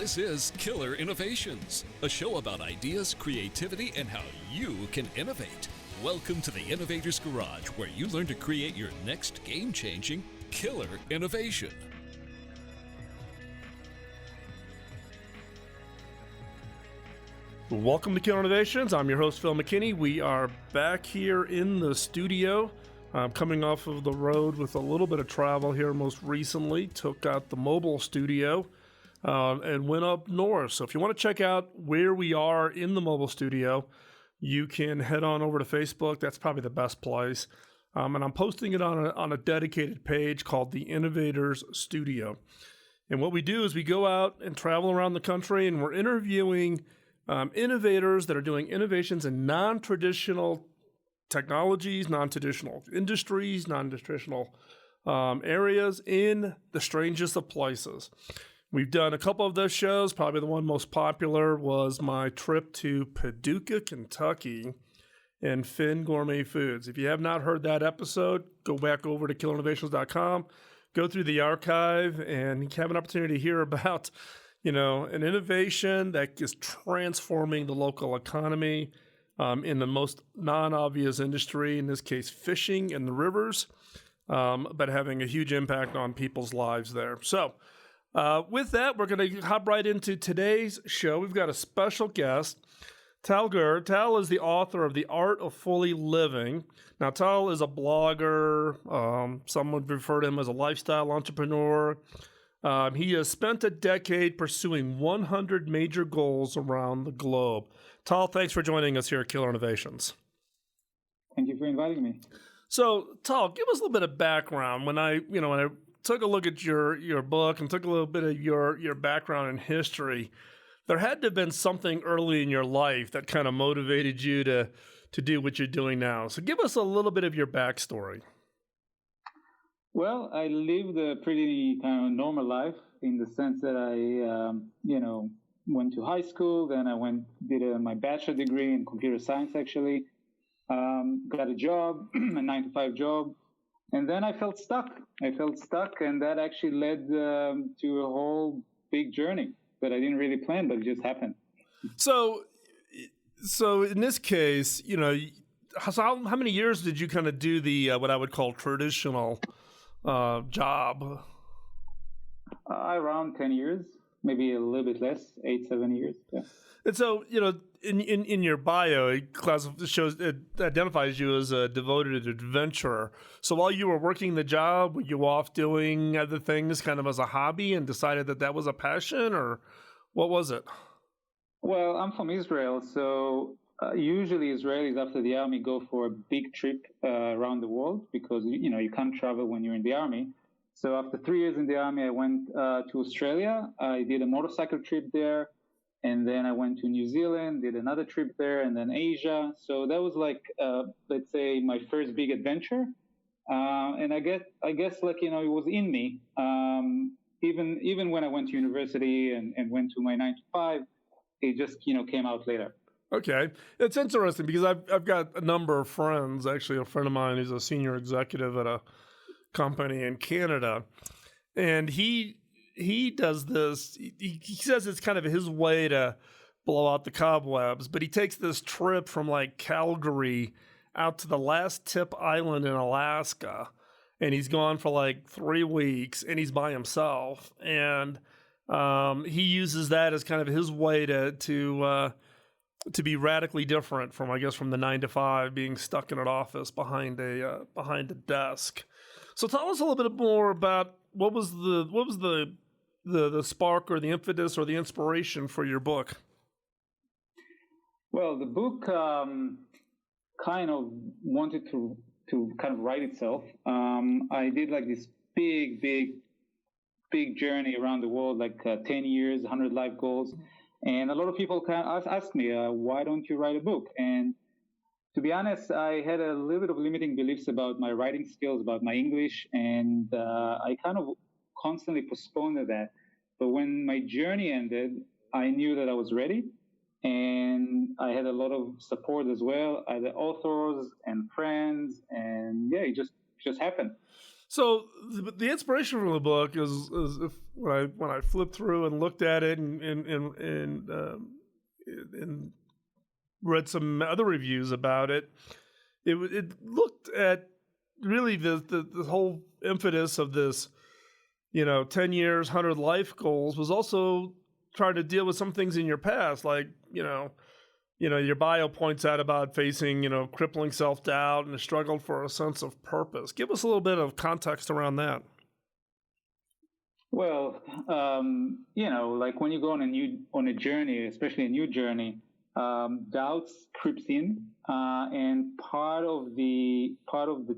This is Killer Innovations, a show about ideas, creativity, and how you can innovate. Welcome to the Innovator's Garage, where you learn to create your next game-changing killer innovation. Welcome to Killer Innovations. I'm your host, Phil McKinney. We are back here in the studio, coming off of the road with a little bit of travel here most recently. Took out the mobile studio and went up north. So if you want to check out where we are in the mobile studio, you can head on over to Facebook. That's probably the best place. And I'm posting it on a dedicated page called the Innovators Studio. And what we do is we go out and travel around the country, and we're interviewing innovators that are doing innovations in non-traditional technologies, non-traditional industries, non-traditional areas in the strangest of places. We've done a couple of those shows. Probably the one most popular was my trip to Paducah, Kentucky, and Finn Gourmet Foods. If you have not heard that episode, go back over to killerinnovations.com, go through the archive, and have an opportunity to hear about, an innovation that is transforming the local economy in the most non-obvious industry, in this case, fishing in the rivers, but having a huge impact on people's lives there. So, with that, we're going to hop right into today's show. We've got a special guest, Tal Gur. Tal is the author of The Art of Fully Living. Now, Tal is a blogger. Some would refer to him as a lifestyle entrepreneur. He has spent a decade pursuing 100 major goals around the globe. Tal, thanks for joining us here at Killer Innovations. Thank you for inviting me. So, Tal, give us a little bit of background. When I took a look at your book and took a little bit of your background and history, there had to have been something early in your life that kind of motivated you to do what you're doing now. So give us a little bit of your backstory. Well, I lived a pretty kind of normal life in the sense that I, went to high school. Then I did my bachelor degree in computer science, actually. Got a job, a 9-to-5 job. And then I felt stuck. And that actually led to a whole big journey that I didn't really plan, but it just happened. So in this case, how many years did you kind of do the what I would call traditional job? Around 10 years, maybe a little bit less, 8-7 years. Yeah. And so, in your bio, it identifies you as a devoted adventurer. So while you were working the job, were you off doing other things kind of as a hobby and decided that was a passion, or what was it? Well, I'm from Israel, so usually Israelis after the army go for a big trip around the world because, you can't travel when you're in the army. So after 3 years in the army, I went to Australia. I did a motorcycle trip there. And then I went to New Zealand, did another trip there, and then Asia. So that was like, let's say, my first big adventure. And I guess, it was in me. Even when I went to university and went to my 9-to-5, it just, came out later. Okay. It's interesting because I've got a number of friends, actually a friend of mine who's a senior executive at a company in Canada, and he does this. He says it's kind of his way to blow out the cobwebs, but he takes this trip from like Calgary out to the last tip island in Alaska, and he's gone for like 3 weeks, and he's by himself, and he uses that as kind of his way to be radically different from the 9-to-5, being stuck in an office behind a desk. So tell us a little bit more about what was the spark or the impetus or the inspiration for your book? Well, the book kind of wanted to kind of write itself. I did like this big journey around the world, like 10 years, 100 life goals. And a lot of people kind of ask me, why don't you write a book? And to be honest, I had a little bit of limiting beliefs about my writing skills, about my English, and I kind of constantly postponed that. But when my journey ended, I knew that I was ready, and I had a lot of support as well, either authors and friends, and yeah, it just happened. So the inspiration from the book is if, when I flipped through and looked at it and read some other reviews about it, it looked at really the whole impetus of this, 10 years, 100 life goals was also trying to deal with some things in your past, like, your bio points out about facing, crippling self-doubt and a struggle for a sense of purpose. Give us a little bit of context around that. Well, like when you go on a journey, especially a new journey, doubts creeps in, and part of the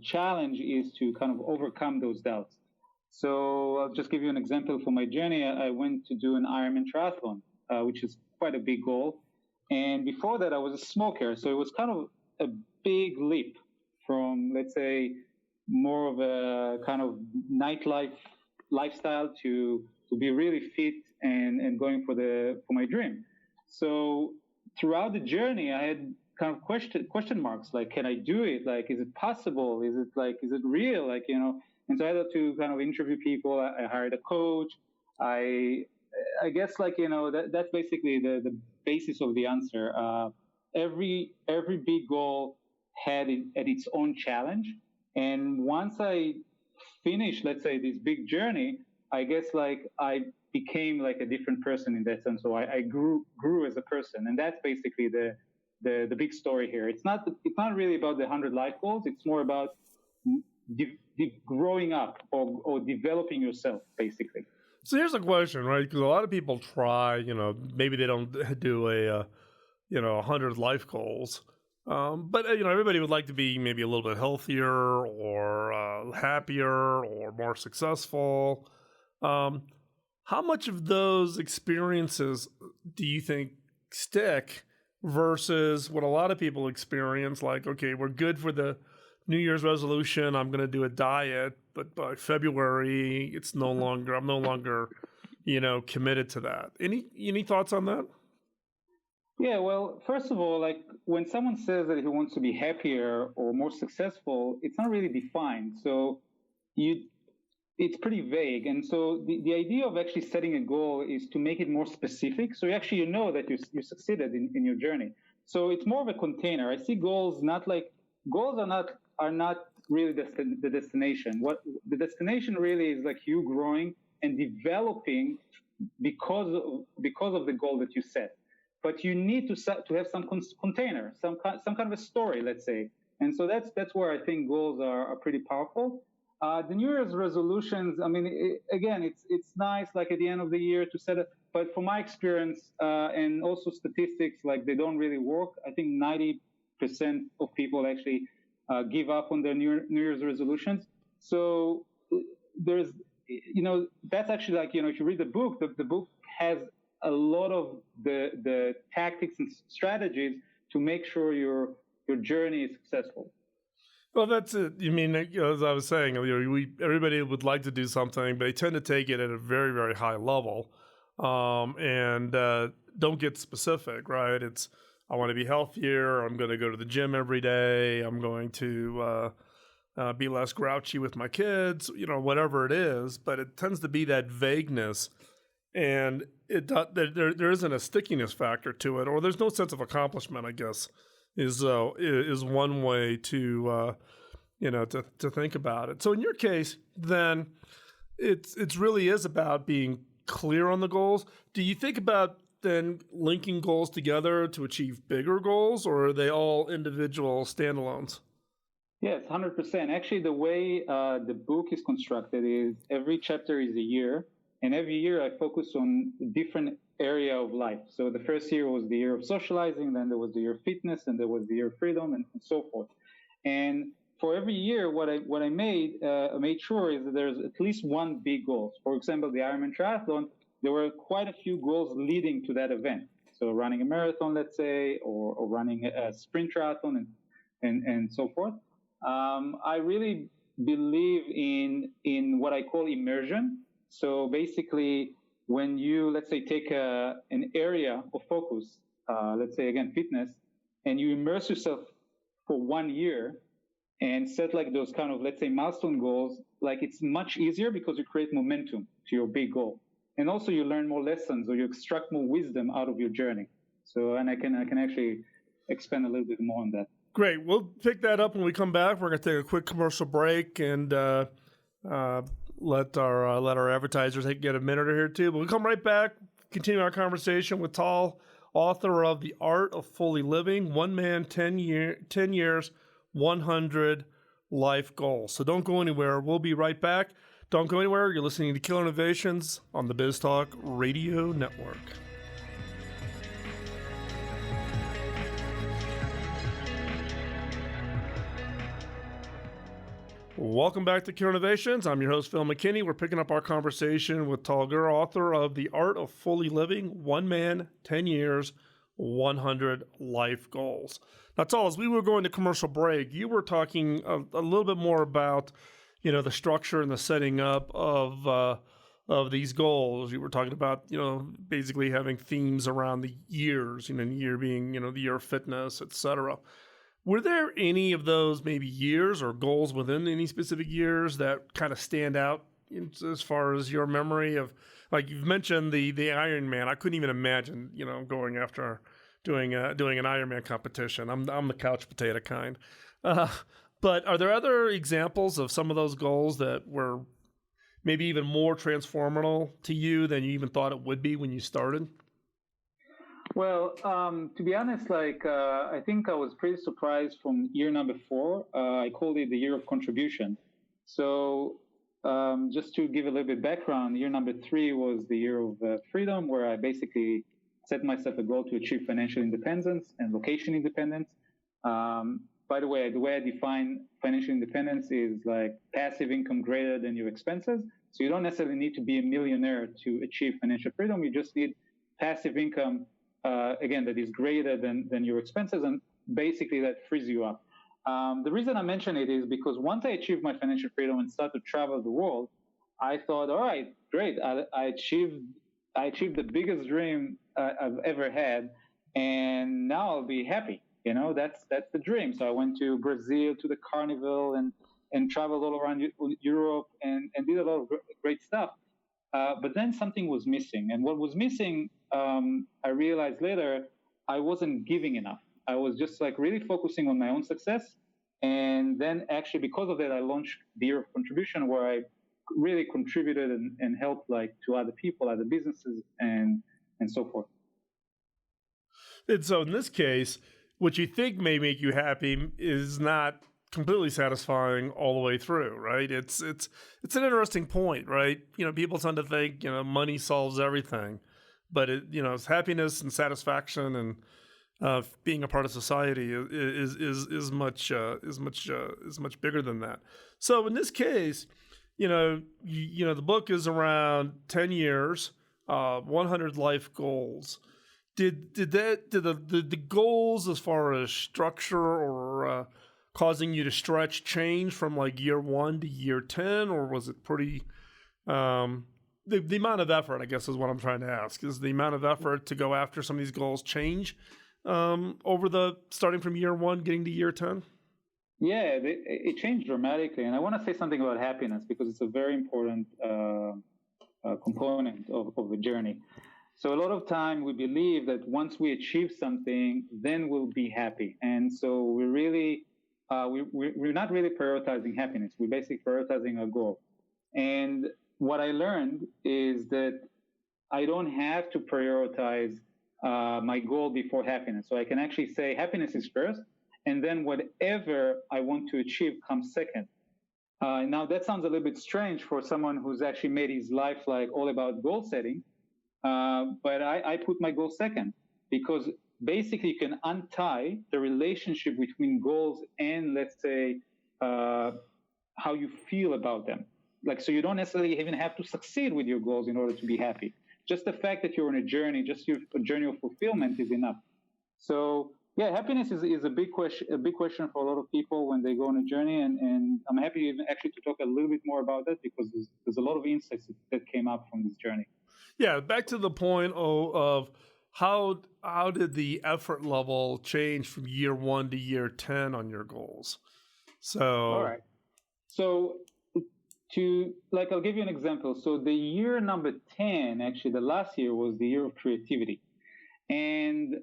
challenge is to kind of overcome those doubts. So I'll just give you an example. For my journey, I went to do an Ironman triathlon, which is quite a big goal. And before that, I was a smoker. So it was kind of a big leap from, let's say, more of a kind of nightlife lifestyle to be really fit and going for my dream. So throughout the journey, I had kind of question marks, like, can I do it? Like, is it possible? Is it real? Like, and so I had to kind of interview people. I hired a coach. I guess, like, that's basically the basis of the answer. Every big goal had its own challenge. And once I finished, let's say, this big journey, I guess, like, I became like a different person in that sense. So I grew as a person. And that's basically the big story here. It's not really about the 100 life goals. It's more about growing up or developing yourself, basically. So here's a question, right? Because a lot of people try, maybe they don't do 100 life goals. But, everybody would like to be maybe a little bit healthier or happier or more successful. How much of those experiences do you think stick versus what a lot of people experience? Like, okay, we're good for the New Year's resolution. I'm going to do a diet, but by February, I'm no longer, committed to that. Any thoughts on that? Yeah, well, first of all, like, when someone says that he wants to be happier or more successful, it's not really defined. So it's pretty vague. And so the idea of actually setting a goal is to make it more specific. So you know that you succeeded in your journey. So it's more of a container. I see goals are not really the destination. What the destination really is, like, you growing and developing because of the goal that you set. But you need to have some container, some kind of a story, let's say. And so that's where I think goals are pretty powerful. The New Year's resolutions, I mean, again, it's nice, like, at the end of the year to set it. But from my experience and also statistics, like, they don't really work. I think 90% of people actually give up on their New Year's resolutions. So there's, that's actually, like, if you read the book, the book has a lot of the tactics and strategies to make sure your journey is successful. Well, that's it. You mean, as I was saying, everybody would like to do something, but they tend to take it at a very, very high level, and don't get specific, right? It's, I want to be healthier. I'm going to go to the gym every day. I'm going to be less grouchy with my kids, whatever it is. But it tends to be that vagueness, and there isn't a stickiness factor to it, or there's no sense of accomplishment, I guess, is one way to to think about it. So in your case, then it's really is about being clear on the goals. Do you think about then linking goals together to achieve bigger goals, or are they all individual standalones? Yes, 100%. Actually, the way the book is constructed is every chapter is a year, and every year I focus on a different area of life. So the first year was the year of socializing, then there was the year of fitness, and there was the year of freedom, and so forth. And for every year, what I made sure is that there's at least one big goal. For example, the Ironman triathlon, there were quite a few goals leading to that event. So running a marathon, let's say, or running a sprint triathlon, and so forth. I really believe in what I call immersion. So basically, when you, let's say, take an area of focus, let's say, again, fitness, and you immerse yourself for 1 year and set, like, those kind of, let's say, milestone goals, like it's much easier because you create momentum to your big goal. And also you learn more lessons or you extract more wisdom out of your journey. So, and I can actually expand a little bit more on that. Great. We'll pick that up when we come back. We're going to take a quick commercial break and let our advertisers get a minute or here too. But we'll come right back, continue our conversation with Tal, author of The Art of Fully Living, 1 Man, 10 Years, 100 Life Goals. So don't go anywhere. We'll be right back. Don't go anywhere. You're listening to Killer Innovations on the BizTalk Radio Network. Welcome back to Killer Innovations. I'm your host, Phil McKinney. We're picking up our conversation with Tal Gur, author of The Art of Fully Living, 1 Man, 10 Years, 100 Life Goals. Now, Tal, as we were going to commercial break, you were talking a little bit more about, the structure and the setting up of these goals. You were talking about, basically having themes around the years, the year being, the year of fitness, et cetera. Were there any of those maybe years or goals within any specific years that kind of stand out as far as your memory of, like you've mentioned the Ironman? I couldn't even imagine, going after doing an Ironman competition. I'm the couch potato kind. But are there other examples of some of those goals that were maybe even more transformational to you than you even thought it would be when you started? Well, to be honest, I think I was pretty surprised from year number 4. I called it the year of contribution. So just to give a little bit background, year number 3 was the year of freedom, where I basically set myself a goal to achieve financial independence and location independence. By the way I define financial independence is like passive income greater than your expenses. So you don't necessarily need to be a millionaire to achieve financial freedom. You just need passive income, again, that is greater than your expenses, and basically that frees you up. The reason I mention it is because once I achieved my financial freedom and started to travel the world, I thought, all right, great, I achieved the biggest dream I've ever had, and now I'll be happy. That's the dream. So I went to Brazil to the carnival and traveled all around Europe and did a lot of great stuff. But then something was missing. And what was missing, I realized later, I wasn't giving enough. I was just really focusing on my own success. And then actually because of that, I launched the Year of Contribution, where I really contributed and helped to other people, other businesses, and so forth. And so in this case, what you think may make you happy is not completely satisfying all the way through, right? It's an interesting point, right? People tend to think, money solves everything, but it's happiness and satisfaction and being a part of society is much bigger than that. So in this case, the book is around 10 years, 100 life goals. Did the goals as far as structure or causing you to stretch change from year 1 to year 10, or was it pretty the amount of effort, I guess, is what I'm trying to ask, is the amount of effort to go after some of these goals change over starting from year 1 getting to year 10? Yeah, it changed dramatically. And I want to say something about happiness because it's a very important component of the journey. So a lot of time we believe that once we achieve something, then we'll be happy. And so we're really, we're not really prioritizing happiness. We're basically prioritizing a goal. And what I learned is that I don't have to prioritize my goal before happiness. So I can actually say happiness is first, and then whatever I want to achieve comes second. Now that sounds a little bit strange for someone who's actually made his life all about goal setting. But I put my goal second, because basically you can untie the relationship between goals and, let's say, how you feel about them. So you don't necessarily even have to succeed with your goals in order to be happy. Just the fact that you're on a journey, a journey of fulfillment is enough. So yeah, happiness is a big question for a lot of people when they go on a journey. And I'm happy actually to talk a little bit more about that, because there's a lot of insights that came up from this journey. Yeah, back to the point of how did the effort level change from year 1 to year 10 on your goals? So all right. So I'll give you an example. So the year number 10, actually, the last year was the year of creativity. And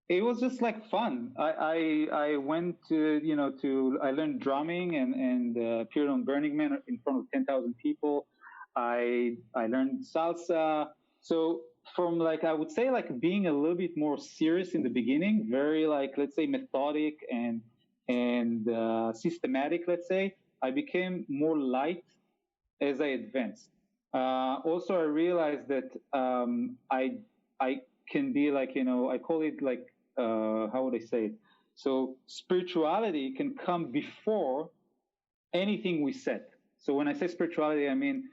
it was just like fun. I went I learned drumming and appeared on Burning Man in front of 10,000 people. I learned salsa. So from I would say being a little bit more serious in the beginning, very let's say methodic and systematic, let's say, I became more light as I advanced. Also, I realized that I can be I call it how would I say it? So spirituality can come before anything we set. So when I say spirituality, I mean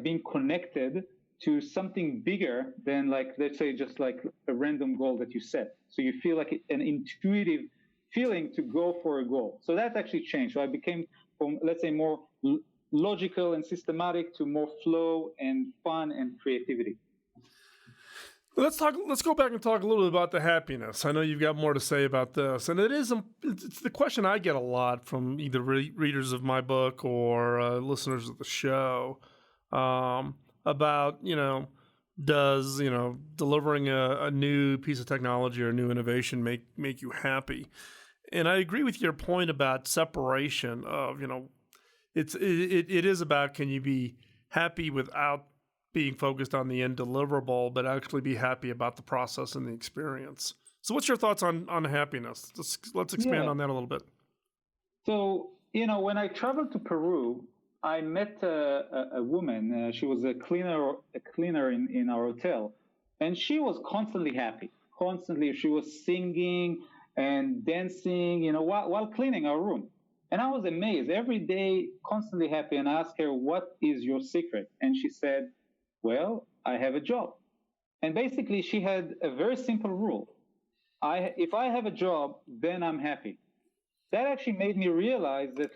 being connected to something bigger than let's say just a random goal that you set. So you feel an intuitive feeling to go for a goal. So that's actually changed. So I became from, let's say, more logical and systematic to more flow and fun and creativity. Let's go back and talk a little bit about the happiness. I know you've got more to say about this, and it's the question I get a lot from either readers of my book or listeners of the show about does delivering a new piece of technology or a new innovation make you happy? And I agree with your point about separation of it is about, can you be happy without being focused on the end deliverable, but actually be happy about the process and the experience. So what's your thoughts on happiness? Let's expand on that a little bit. So, when I traveled to Peru, I met a woman. She was a cleaner in our hotel, and she was constantly happy. Constantly, she was singing and dancing, while cleaning our room. And I was amazed. Every day, constantly happy. And I asked her, "What is your secret?" And she said, "Well, I have a job." And basically, she had a very simple rule. If I have a job, then I'm happy. That actually made me realize that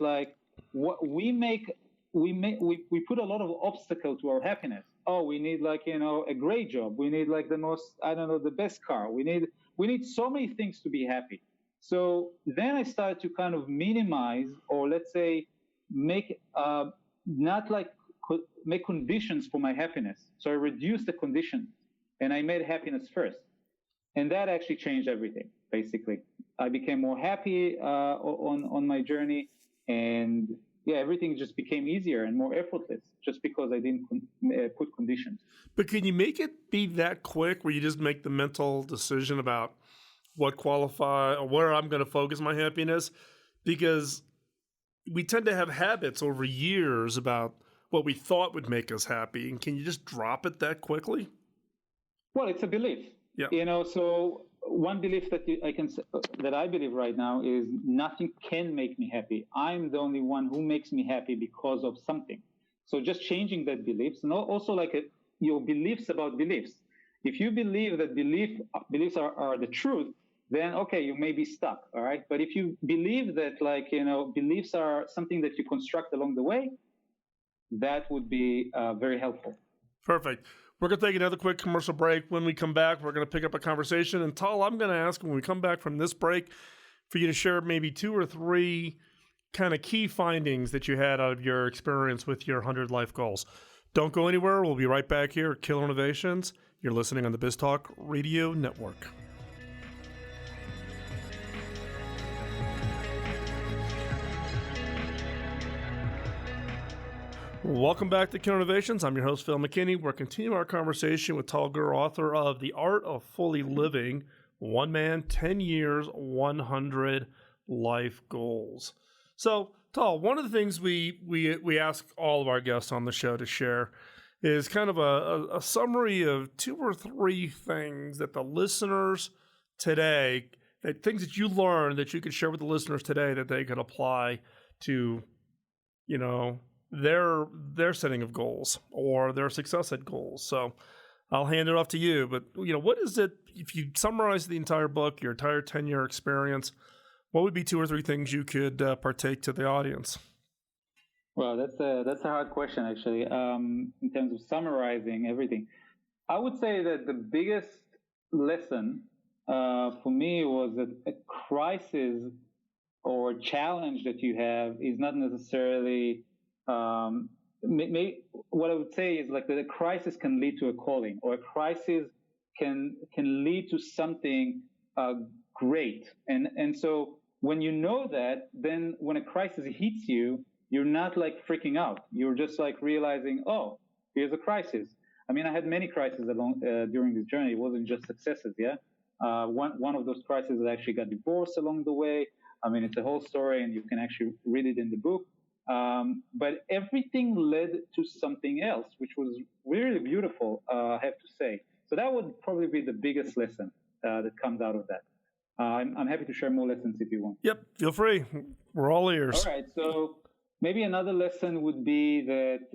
what we put a lot of obstacle to our happiness. Oh, we need a great job. We need the most, the best car. We need so many things to be happy. So then I started to kind of minimize, or let's say make make conditions for my happiness. So I reduced the conditions and I made happiness first. And that actually changed everything, basically. I became more happy on my journey, and everything just became easier and more effortless just because I didn't put conditions. But can you make it be that quick where you just make the mental decision about what qualify or where I'm going to focus my happiness? Because we tend to have habits over years about what we thought would make us happy. And can you just drop it that quickly? Well, it's a belief. Yeah. So one belief that I believe right now is nothing can make me happy. I'm the only one who makes me happy because of something. So just changing that beliefs, and also your beliefs about beliefs. If you believe that beliefs are the truth, then okay, you may be stuck, all right? But if you believe that beliefs are something that you construct along the way, that would be very helpful. Perfect. We're going to take another quick commercial break. When we come back, we're going to pick up a conversation. And Tal, I'm going to ask when we come back from this break for you to share maybe 2 or 3 kind of key findings that you had out of your experience with your 100 life goals. Don't go anywhere. We'll be right back here at Killer Innovations. You're listening on the BizTalk Radio Network. Welcome back to Killer Innovations. I'm your host, Phil McKinney. We're continuing our conversation with Tal Gur, author of The Art of Fully Living, One Man, 10 Years, 100 Life Goals. So, Tal, one of the things we ask all of our guests on the show to share is kind of a summary of 2 or 3 things that the listeners today, things that you learned that you could share with the listeners today that they could apply to, their setting of goals or their success at goals. So I'll hand it off to you. But, what is it, if you summarize the entire book, your entire 10-year experience, what would be 2 or 3 things you could partake to the audience? Well, that's a hard question, actually, in terms of summarizing everything. I would say that the biggest lesson for me was that a crisis or challenge that you have is not necessarily what I would say is like that a crisis can lead to a calling, or a crisis can lead to something great. And so when you know that, then when a crisis hits you, you're not like freaking out. You're just like realizing, oh, here's a crisis. I mean, I had many crises during this journey. It wasn't just successes, yeah. One of those crises, I actually got divorced along the way. I mean, it's a whole story, and you can actually read it in the book. But everything led to something else, which was really beautiful, I have to say. So that would probably be the biggest lesson that comes out of that. I'm happy to share more lessons if you want. Yep, feel free. We're all ears. All right. So maybe another lesson would be that,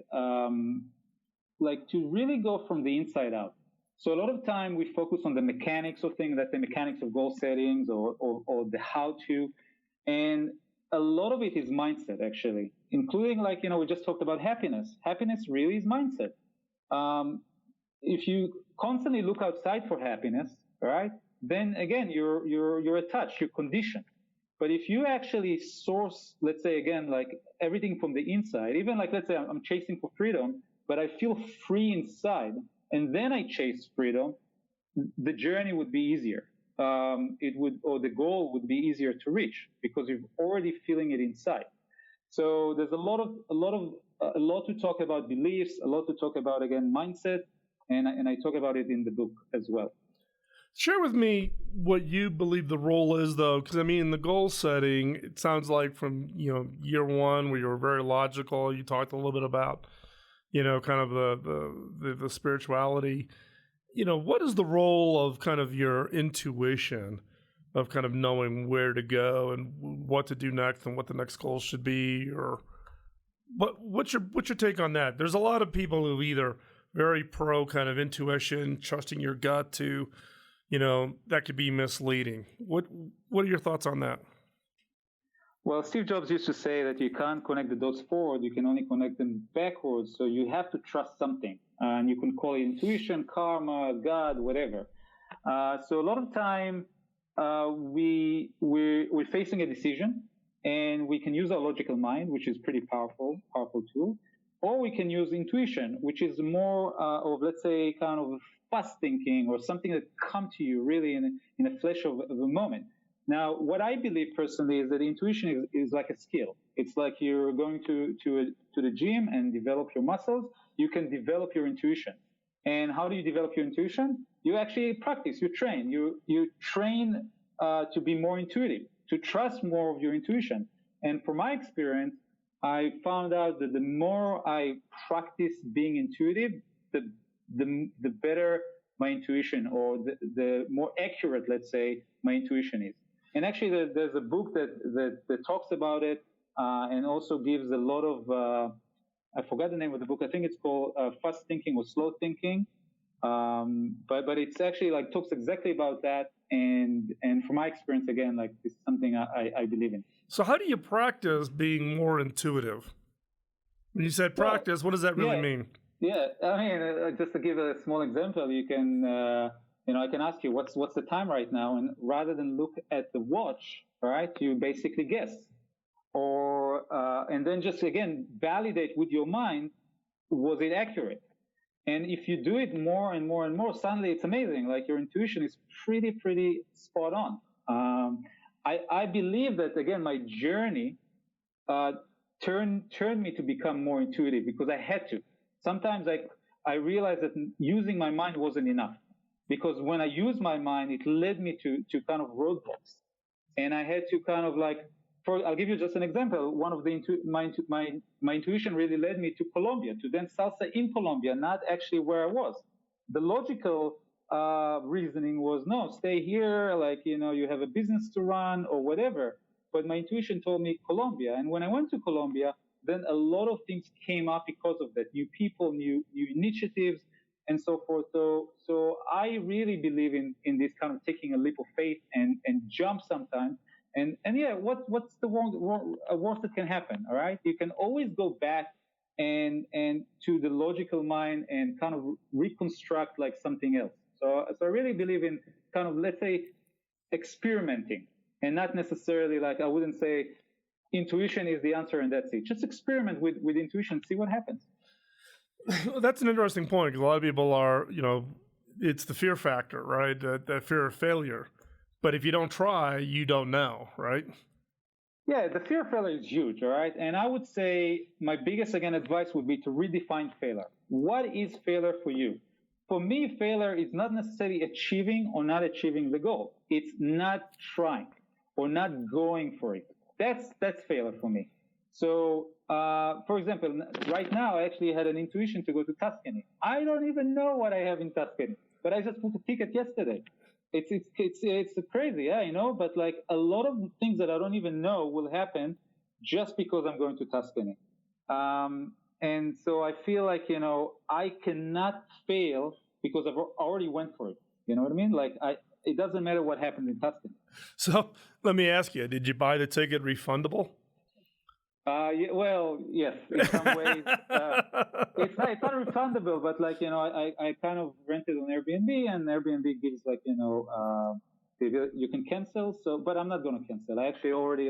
like, to really go from the inside out. So a lot of time we focus on the mechanics of things, that the mechanics of goal settings or the how to, and a lot of it is mindset, actually, including, like, we just talked about happiness. Happiness really is mindset. If you constantly look outside for happiness, right, then again, you're attached, you're conditioned. But if you actually source, let's say, again, like everything from the inside, even like, let's say I'm chasing for freedom, but I feel free inside, and then I chase freedom, the journey would be easier. The goal would be easier to reach because you're already feeling it inside. So there's a lot to talk about beliefs, a lot to talk about, again, mindset, and I talk about it in the book as well. Share with me what you believe the role is, though, because I mean, in the goal setting, it sounds like from year one, where you were very logical. You talked a little bit about kind of the spirituality. What is the role of kind of your intuition, of kind of knowing where to go and what to do next and what the next goal should be? Or what's your take on that? There's a lot of people who either very pro kind of intuition, trusting your gut, to that could be misleading. What are your thoughts on that? Well, Steve Jobs used to say that you can't connect the dots forward, you can only connect them backwards. So you have to trust something, and you can call it intuition, karma, God, whatever. So a lot of time we're facing a decision, and we can use our logical mind, which is pretty powerful tool, or we can use intuition, which is more of, let's say, kind of fast thinking, or something that come to you really in a flash of a moment. Now, what I believe personally is that intuition is like a skill. It's like you're going to the gym and develop your muscles. You can develop your intuition. And how do you develop your intuition? You actually practice, you train. You train to be more intuitive, to trust more of your intuition. And from my experience, I found out that the more I practice being intuitive, the better my intuition, or the more accurate, let's say, my intuition is. And actually, there's a book that talks about it, and also gives a lot of, I forgot the name of the book. I think it's called Fast Thinking or Slow Thinking. But it's actually like talks exactly about that. And from my experience, again, like it's something I believe in. So how do you practice being more intuitive? When you said practice, what does that really mean? Yeah, I mean, just to give a small example, you can, I can ask you, what's the time right now? And rather than look at the watch, right, you basically guess. Or, and then just, again, validate with your mind, was it accurate? And if you do it more and more and more, suddenly it's amazing. Like your intuition is pretty spot on. I believe that, again, my journey turned me to become more intuitive because I had to. Sometimes I realized that using my mind wasn't enough, because when I used my mind, it led me to kind of roadblocks. And I had to kind of like, I'll give you just an example. One of my intuition really led me to Colombia, to dance salsa in Colombia, not actually where I was. The logical reasoning was, no, stay here, like, you have a business to run or whatever. But my intuition told me Colombia. And when I went to Colombia, then a lot of things came up because of that. New people, new initiatives, and so forth. So I really believe in this kind of taking a leap of faith and jump sometimes. And yeah, what's the worst that can happen? All right, you can always go back and to the logical mind and kind of reconstruct like something else. So I really believe in kind of, let's say, experimenting, and not necessarily, like, I wouldn't say intuition is the answer and that's it. Just experiment with intuition, see what happens. Well, that's an interesting point, because a lot of people are, it's the fear factor, right? That fear of failure. But if you don't try, you don't know, right? Yeah, the fear of failure is huge, all right? And I would say my biggest, again, advice would be to redefine failure. What is failure for you? For me, failure is not necessarily achieving or not achieving the goal. It's not trying or not going for it. That's failure for me. So, for example, right now I actually had an intuition to go to Tuscany. I don't even know what I have in Tuscany, but I just booked a ticket yesterday. It's crazy, yeah, but like a lot of things that I don't even know will happen just because I'm going to Tuscany. And so I feel like, I cannot fail because I've already went for it. You know what I mean? Like it doesn't matter what happens in Tuscany. So let me ask you, did you buy the ticket refundable? Yeah, well, yes, in some ways. It's not refundable, but like, I kind of rented on Airbnb, and Airbnb gives like, you can cancel. So, but I'm not going to cancel. I actually already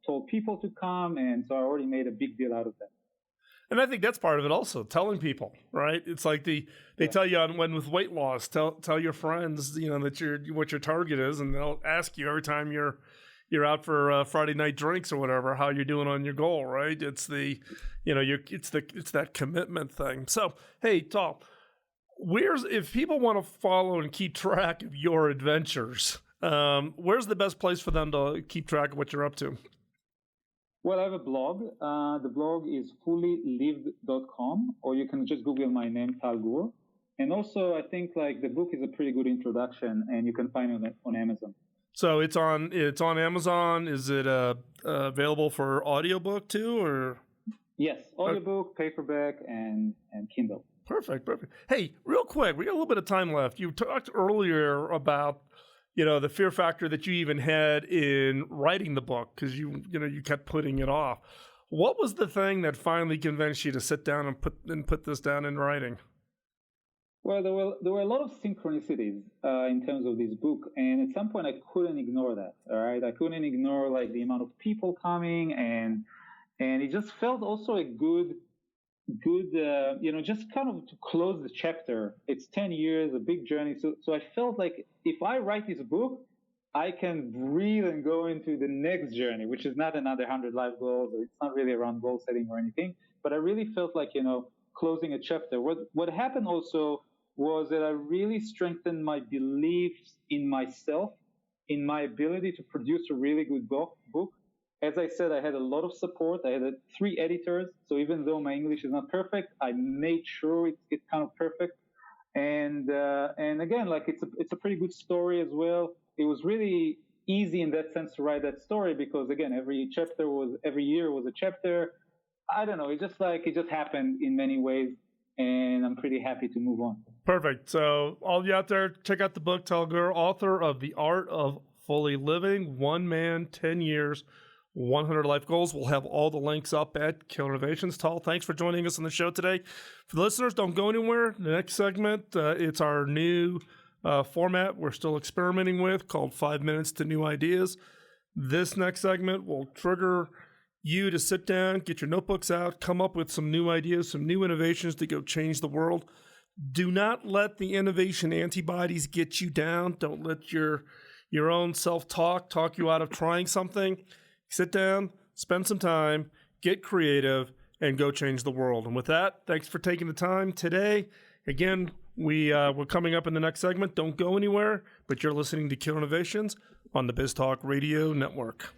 told people to come. And so I already made a big deal out of that. And I think that's part of it also, telling people, right? It's like they tell you when with weight loss, tell your friends, that what your target is, and they'll ask you every time you're out for Friday night drinks or whatever, how you're doing on your goal, right? It's it's that commitment thing. So, hey, Tal, if people want to follow and keep track of your adventures, where's the best place for them to keep track of what you're up to? Well, I have a blog. The blog is fullylived.com, or you can just Google my name, Tal Gur. And also, I think like the book is a pretty good introduction, and you can find it on Amazon. So it's on Amazon. Is it available for audiobook too, or? Yes, audiobook, paperback, and Kindle. Perfect. Hey, real quick, we got a little bit of time left. You talked earlier about the fear factor that you even had in writing the book, because you kept putting it off. What was the thing that finally convinced you to sit down and put this down in writing? Well, there were a lot of synchronicities in terms of this book, and at some point I couldn't ignore that. All right, I couldn't ignore like the amount of people coming, and it just felt also a good, just kind of to close the chapter. It's 10 years, a big journey. So I felt like if I write this book, I can breathe and go into the next journey, which is not another 100 life goals, or it's not really around goal setting or anything. But I really felt like closing a chapter. What happened also was that I really strengthened my beliefs in myself, in my ability to produce a really good book. As I said, I had a lot of support. I had 3 editors. So even though my English is not perfect, I made sure it's kind of perfect. And again, like it's a pretty good story as well. It was really easy in that sense to write that story because again, every year was a chapter. I don't know. It just happened in many ways. And I'm pretty happy to move on. Perfect. So all you out there, check out the book, Tal Gur, author of The Art of Fully Living, 1 Man, 10 Years, 100 Life Goals. We'll have all the links up at Killer Innovations. Tal, thanks for joining us on the show today. For the listeners, don't go anywhere. The next segment, it's our new format we're still experimenting with called 5 Minutes to New Ideas. This next segment will trigger you to sit down, get your notebooks out, come up with some new ideas, some new innovations to go change the world. Do not let the innovation antibodies get you down. Don't let your own self-talk talk you out of trying something. Sit down, spend some time, get creative, and go change the world. And with that, thanks for taking the time today. Again, we're coming up in the next segment. Don't go anywhere, but you're listening to Killer Innovations on the BizTalk Radio Network.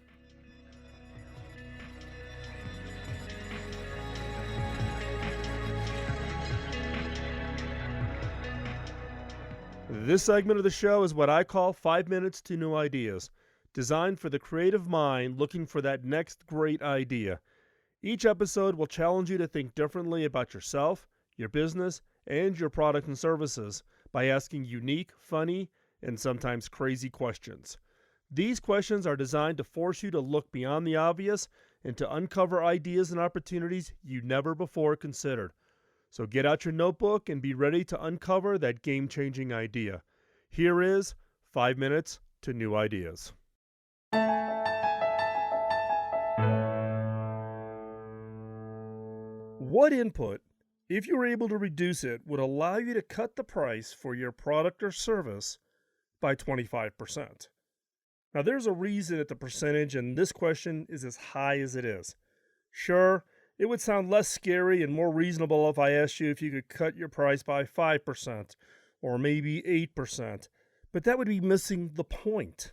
This segment of the show is what I call 5 Minutes to New Ideas, designed for the creative mind looking for that next great idea. Each episode will challenge you to think differently about yourself, your business, and your product and services by asking unique, funny, and sometimes crazy questions. These questions are designed to force you to look beyond the obvious and to uncover ideas and opportunities you never before considered. So get out your notebook and be ready to uncover that game-changing idea. Here is 5 Minutes to New Ideas. What input, if you were able to reduce it, would allow you to cut the price for your product or service by 25%? Now, there's a reason that the percentage in this question is as high as it is. Sure, it would sound less scary and more reasonable if I asked you if you could cut your price by 5% or maybe 8%, but that would be missing the point.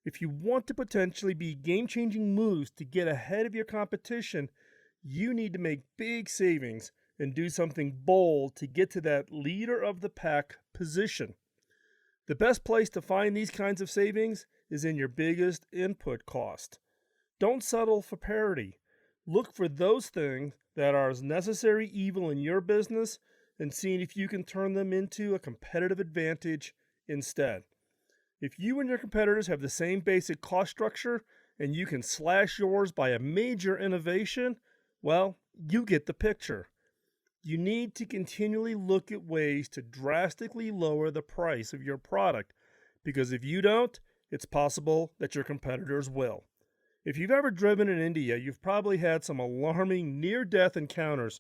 If you want to potentially be game-changing moves to get ahead of your competition, you need to make big savings and do something bold to get to that leader of the pack position. The best place to find these kinds of savings is in your biggest input cost. Don't settle for parity. Look for those things that are as necessary evil in your business and see if you can turn them into a competitive advantage instead. If you and your competitors have the same basic cost structure and you can slash yours by a major innovation, well, you get the picture. You need to continually look at ways to drastically lower the price of your product, because if you don't, it's possible that your competitors will. If you've ever driven in India, you've probably had some alarming near-death encounters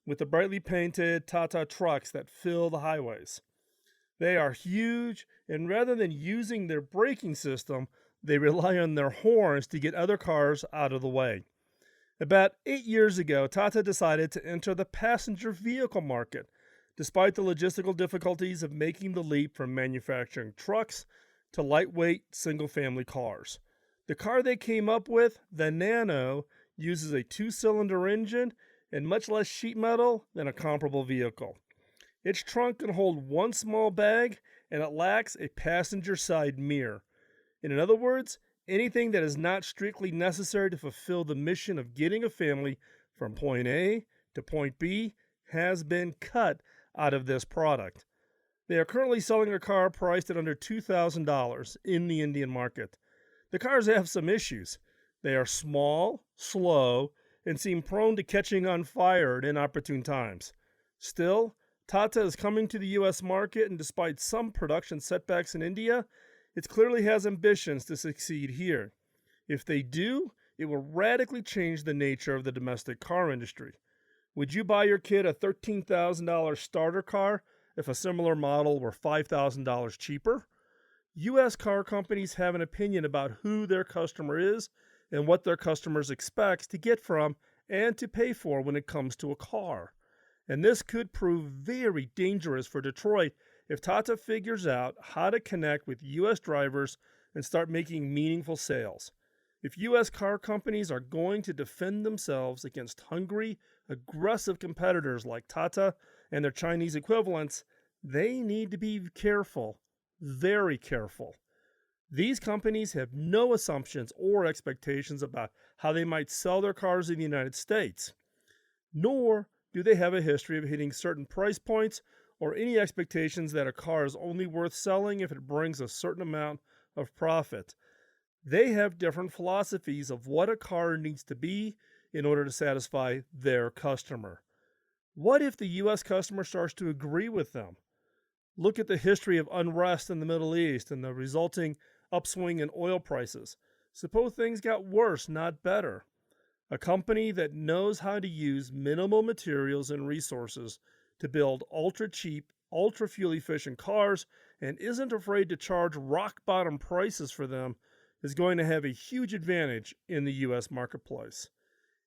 with the brightly painted Tata trucks that fill the highways. They are huge, and rather than using their braking system, they rely on their horns to get other cars out of the way. About 8 years ago, Tata decided to enter the passenger vehicle market, despite the logistical difficulties of making the leap from manufacturing trucks to lightweight single-family cars. The car they came up with, the Nano, uses a 2-cylinder engine and much less sheet metal than a comparable vehicle. Its trunk can hold one small bag, and it lacks a passenger side mirror. In other words, anything that is not strictly necessary to fulfill the mission of getting a family from point A to point B has been cut out of this product. They are currently selling a car priced at under $2,000 in the Indian market. The cars have some issues. They are small, slow, and seem prone to catching on fire at inopportune times. Still, Tata is coming to the U.S. market, and despite some production setbacks in India, it clearly has ambitions to succeed here. If they do, it will radically change the nature of the domestic car industry. Would you buy your kid a $13,000 starter car if a similar model were $5,000 cheaper? U.S. car companies have an opinion about who their customer is and what their customers expect to get from and to pay for when it comes to a car. And this could prove very dangerous for Detroit if Tata figures out how to connect with U.S. drivers and start making meaningful sales. If U.S. car companies are going to defend themselves against hungry, aggressive competitors like Tata and their Chinese equivalents, they need to be careful, very careful. These companies have no assumptions or expectations about how they might sell their cars in the United States, nor do they have a history of hitting certain price points or any expectations that a car is only worth selling if it brings a certain amount of profit. They have different philosophies of what a car needs to be in order to satisfy their customer. What if the U.S. customer starts to agree with them? Look at the history of unrest in the Middle East and the resulting upswing in oil prices. Suppose things got worse, not better. A company that knows how to use minimal materials and resources to build ultra-cheap, ultra-fuel-efficient cars and isn't afraid to charge rock-bottom prices for them is going to have a huge advantage in the U.S. marketplace.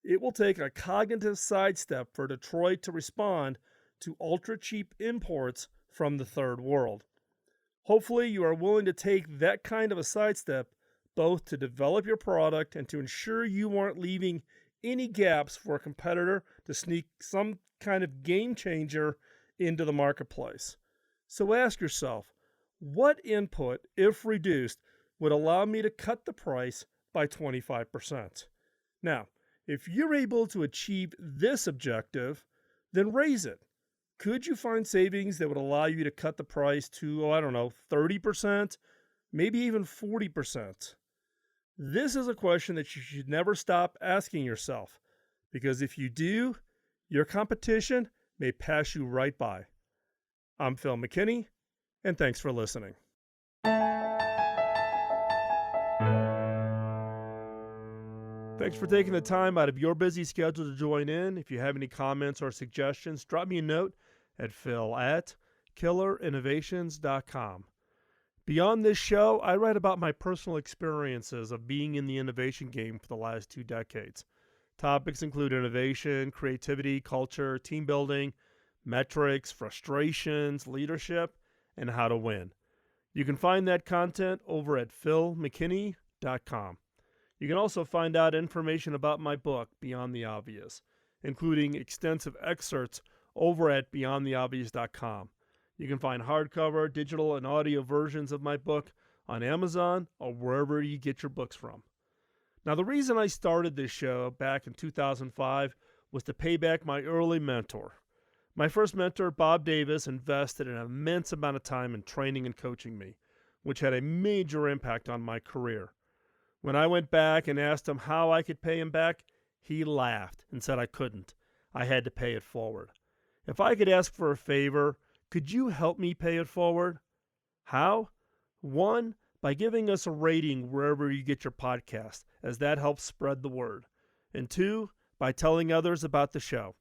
It will take a cognitive sidestep for Detroit to respond to ultra-cheap imports from the third world. Hopefully, you are willing to take that kind of a sidestep both to develop your product and to ensure you aren't leaving any gaps for a competitor to sneak some kind of game changer into the marketplace. So ask yourself, what input, if reduced, would allow me to cut the price by 25%? Now, if you're able to achieve this objective, then raise it. Could you find savings that would allow you to cut the price to, 30%, maybe even 40%? This is a question that you should never stop asking yourself, because if you do, your competition may pass you right by. I'm Phil McKinney, and thanks for listening. Thanks for taking the time out of your busy schedule to join in. If you have any comments or suggestions, drop me a note at phil@killerinnovations.com. Beyond this show, I write about my personal experiences of being in the innovation game for the last 2 decades. Topics include innovation, creativity, culture, team building, metrics, frustrations, leadership, and how to win. You can find that content over at philmckinney.com. You can also find out information about my book, Beyond the Obvious, including extensive excerpts over at beyondtheobvious.com. You can find hardcover, digital, and audio versions of my book on Amazon or wherever you get your books from. Now, the reason I started this show back in 2005 was to pay back my early mentor. My first mentor, Bob Davis, invested an immense amount of time in training and coaching me, which had a major impact on my career. When I went back and asked him how I could pay him back, he laughed and said I couldn't. I had to pay it forward. If I could ask for a favor, could you help me pay it forward? How? 1, by giving us a rating wherever you get your podcast, as that helps spread the word. And 2, by telling others about the show.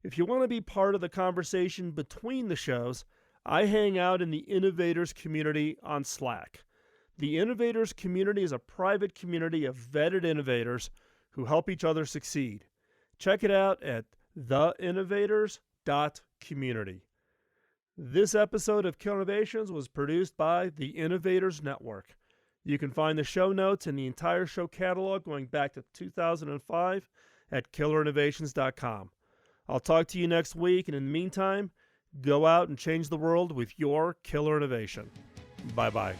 If you want to be part of the conversation between the shows, I hang out in the Innovators community on Slack. The Innovators community is a private community of vetted innovators who help each other succeed. Check it out at theinnovators.community. This episode of Killer Innovations was produced by the Innovators Network. You can find the show notes and the entire show catalog going back to 2005 at killerinnovations.com. I'll talk to you next week, and in the meantime, go out and change the world with your killer innovation. Bye-bye.